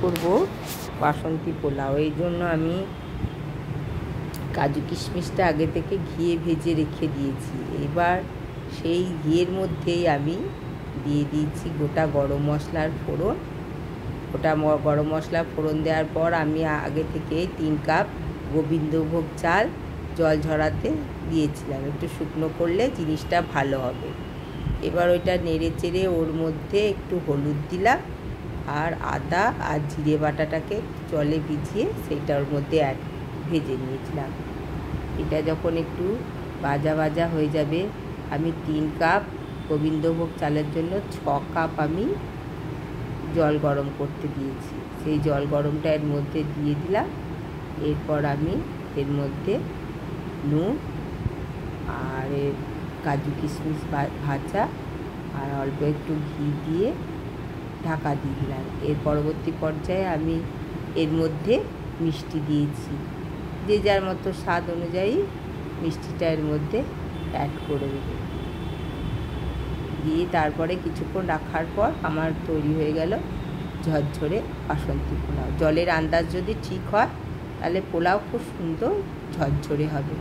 করব বাসন্তী পোলাও। এই জন্য আমি কাজু কিশমিশটা আগে থেকে ঘিয়ে ভেজে রেখে দিয়েছি। এবার সেই ঘিয়ের মধ্যেই আমি দিয়ে দিয়েছি গোটা গরম মশলার ফোড়ন। গোটা গরম মশলা ফোড়ন দেওয়ার পর আমি আগে থেকে 3 কাপ গোবিন্দভোগ চাল জল ঝরাতে দিয়েছিলাম, একটু শুকনো করলে জিনিসটা ভালো হবে। এবার ওইটা নেড়ে চেড়ে ওর মধ্যে একটু হলুদ দিলাম, আর আদা আর জিরে বাটাটাকে জলে ভিজিয়ে সেইটা ওর মধ্যে ভেজে নিয়েছিলাম। এটা যখন একটু ভাজা ভাজা হয়ে যাবে, আমি 3 কাপ গোবিন্দভোগ চালের জন্য 6 কাপ আমি জল গরম করতে দিয়েছি। সেই জল গরমটা এর মধ্যে দিয়ে দিলাম। এরপর আমি এর মধ্যে নুন আর কাজু কিশমিশ ভাজা আর অল্প একটু ঘি দিয়ে ঢাকা দিয়ে দিলাম। এর পরবর্তী পর্যায়ে আমি এর মধ্যে মিষ্টি দিয়েছি, যে যার মতো স্বাদ অনুযায়ী মিষ্টিটা এর মধ্যে অ্যাড করে দেবো। দিয়ে তারপরে কিছুক্ষণ রাখার পর আমার তৈরি হয়ে গেল ঝরঝরে বাসন্তী পোলাও। জলের আন্দাজ যদি ঠিক হয় তাহলে পোলাও খুব সুন্দর ঝরঝরে হবে।